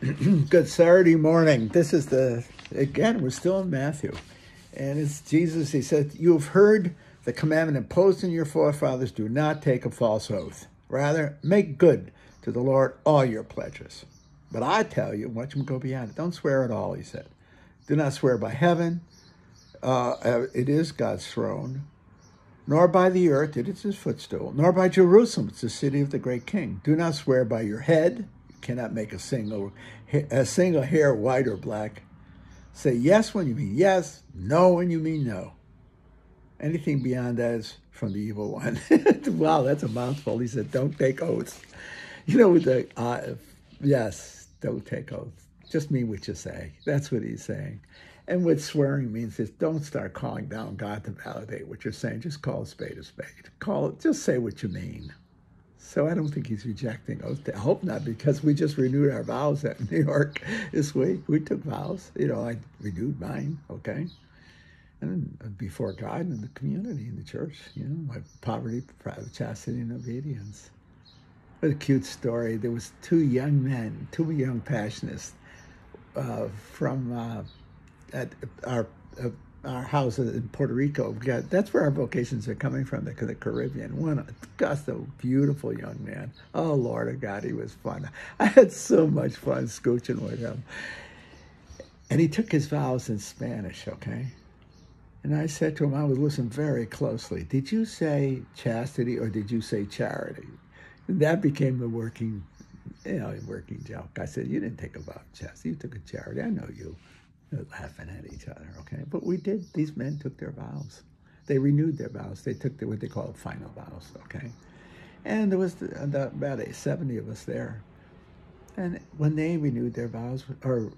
Good Saturday morning. This is again, we're still in Matthew. And it's Jesus. He said, "You have heard the commandment imposed on your forefathers, do not take a false oath. Rather, make good to the Lord all your pledges. But I tell you, watch him go beyond it. Don't swear at all," he said. "Do not swear by heaven. It is God's throne. Nor by the earth, it is his footstool. Nor by Jerusalem, it's the city of the great king. Do not swear by your head. Cannot make a single hair white or black. Say yes when you mean yes, no when you mean no. Anything beyond that is from the evil one." Wow, that's a mouthful. He said, don't take oaths. With yes, don't take oaths. Just mean what you say. That's what he's saying. And what swearing means is don't start calling down God to validate what you're saying. Just call a spade a spade. Just say what you mean. So I don't think he's rejecting oaths. I hope not, because we just renewed our vows at New York this week. We took vows. I renewed mine, okay? And before God and the community and the church, my poverty, chastity, and obedience. What a cute story. There was two young Passionists from at our house in Puerto Rico. That's where our vocations are coming from, the Caribbean. One, just a beautiful young man. Oh, Lord of God, he was fun. I had so much fun scooching with him. And he took his vows in Spanish, okay? And I said to him, I was listening very closely, did you say chastity or did you say charity? And that became the working joke. I said, you didn't take a vow of chastity, you took a charity. I know you. Laughing at each other, okay? But we did. These men took their vows. They renewed their vows. They took what they call final vows, okay? And there was about 70 of us there. And when they renewed their vows, or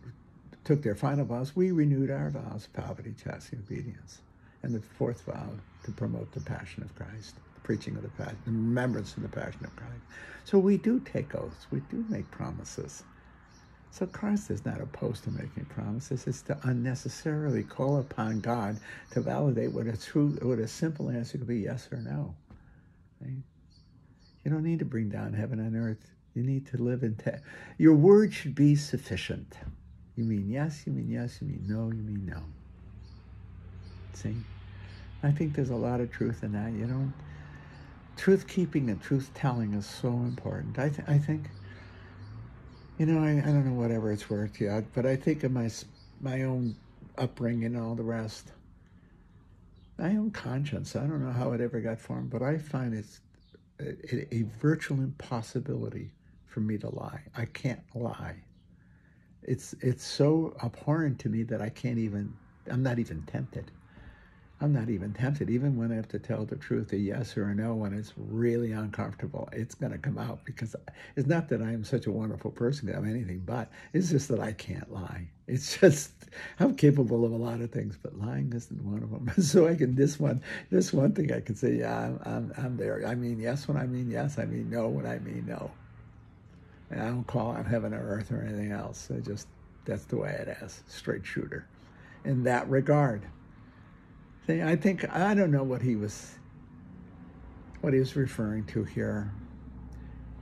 took their final vows, we renewed our vows: poverty, chastity, obedience. And the fourth vow, to promote the passion of Christ, the preaching of the passion, the remembrance of the passion of Christ. So we do take oaths. We do make promises. So Christ is not opposed to making promises. It's to unnecessarily call upon God to validate what a simple answer could be yes or no. Right? You don't need to bring down heaven and earth. You need to live in your word should be sufficient. You mean yes, you mean yes, you mean no, you mean no. See? I think there's a lot of truth in that. Truth-keeping and truth-telling is so important. I think... I don't know whatever it's worth yet, but I think of my own upbringing and all the rest. My own conscience, I don't know how it ever got formed, but I find it's a virtual impossibility for me to lie. I can't lie. It's so abhorrent to me that I'm not even tempted. I'm not even tempted, even when I have to tell the truth, a yes or a no, when it's really uncomfortable. It's going to come out, because it's not that I am such a wonderful person that I'm anything but. It's just that I can't lie. It's just, I'm capable of a lot of things, but lying isn't one of them. So this one thing I can say, yeah, I'm there. I mean yes when I mean yes. I mean no when I mean no. And I don't call on heaven or earth or anything else. That's the way it is. Straight shooter in that regard. I don't know what he was referring to here.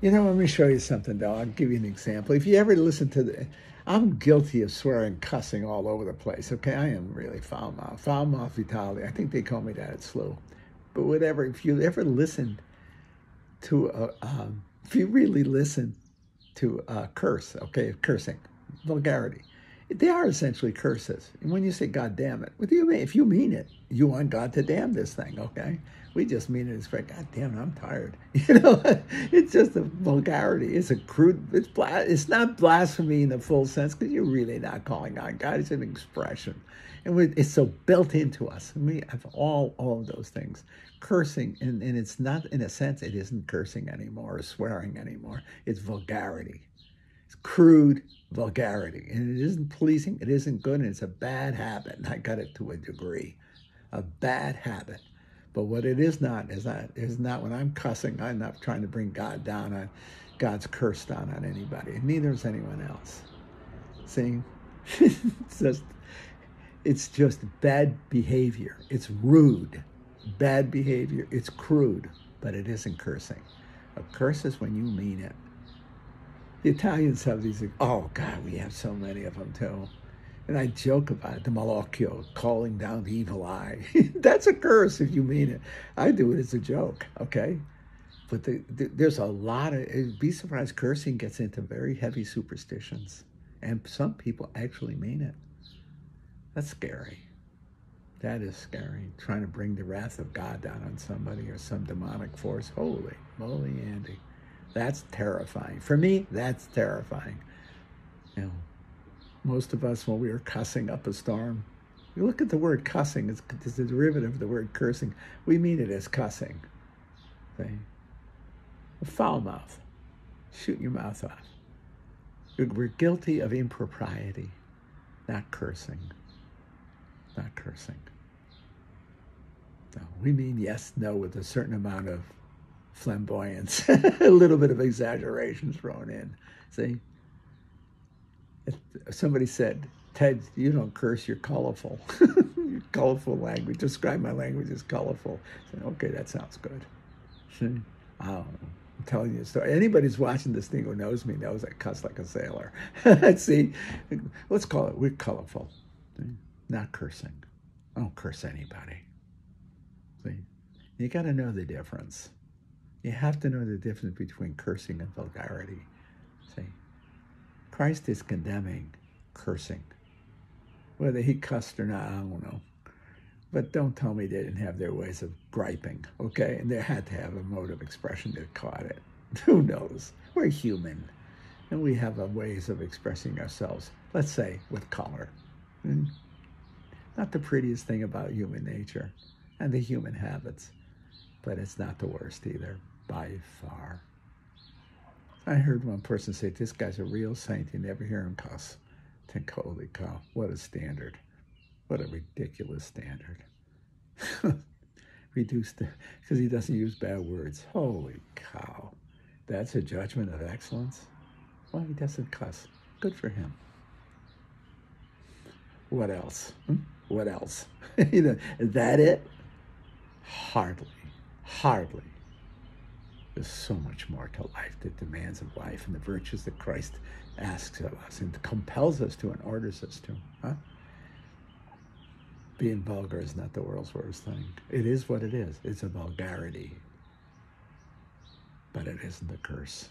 Let me show you something, though. I'll give you an example. If you ever listen to I'm guilty of swearing, cussing all over the place, okay? I am really foul-mouthed Vitaly. I think they call me that at SLU. But whatever, if you ever listen to, if you really listen to curse, okay, cursing, vulgarity, they are essentially curses. And when you say, God damn it, what do you mean? If you mean it, you want God to damn this thing, okay? We just mean it as, God damn it, I'm tired. It's just a vulgarity. It's a crude, it's not blasphemy in the full sense, because you're really not calling on God. It's an expression. And it's so built into us. And we have all of those things. Cursing, and it's not, in a sense, it isn't cursing anymore or swearing anymore. It's vulgarity. Crude vulgarity, and it isn't pleasing, it isn't good, and it's a bad habit. And I got it to a degree, a bad habit. But what it is not when I'm cussing, I'm not trying to bring God down on God's curse down on anybody, and neither is anyone else. See, it's just bad behavior. It's rude, bad behavior. It's crude, but it isn't cursing. A curse is when you mean it. The Italians have these, oh God, we have so many of them too. And I joke about it, the malocchio, calling down the evil eye. That's a curse if you mean it. I do it as a joke, okay? But there's a lot of, be surprised, cursing gets into very heavy superstitions. And some people actually mean it. That's scary. That is scary. Trying to bring the wrath of God down on somebody or some demonic force. Holy moly, Andy. That's terrifying. For me, that's terrifying. You know, most of us, when we were cussing up a storm, you look at the word cussing, it's a derivative of the word cursing. We mean it as cussing. See? A foul mouth. Shooting your mouth off. We're guilty of impropriety, not cursing. Not cursing. No, we mean yes, no, with a certain amount of flamboyance, a little bit of exaggeration thrown in. See? If somebody said, Ted, you don't curse, you're colorful. Colorful language. Describe my language as colorful. I said, okay, that sounds good. See? I don't know. I'm telling you a story. Anybody who's watching this thing who knows me knows I cuss like a sailor. See? Let's call it, we're colorful. See? Not cursing. I don't curse anybody. See? You got to know the difference. You have to know the difference between cursing and vulgarity. See? Christ is condemning cursing. Whether he cussed or not, I don't know. But don't tell me they didn't have their ways of griping, okay? And they had to have a mode of expression that caught it. Who knows? We're human. And we have ways of expressing ourselves, let's say, with color. Not the prettiest thing about human nature and the human habits, but it's not the worst either, by far. I heard one person say, this guy's a real saint. You never hear him cuss. I think, holy cow, what a standard. What a ridiculous standard. Reduced because he doesn't use bad words. Holy cow. That's a judgment of excellence? Well, he doesn't cuss. Good for him. What else? What else? Is that it? Hardly. Hardly. There's so much more to life, the demands of life and the virtues that Christ asks of us and compels us to and orders us to. Huh? Being vulgar is not the world's worst thing. It is what it is. It's a vulgarity. But it isn't a curse.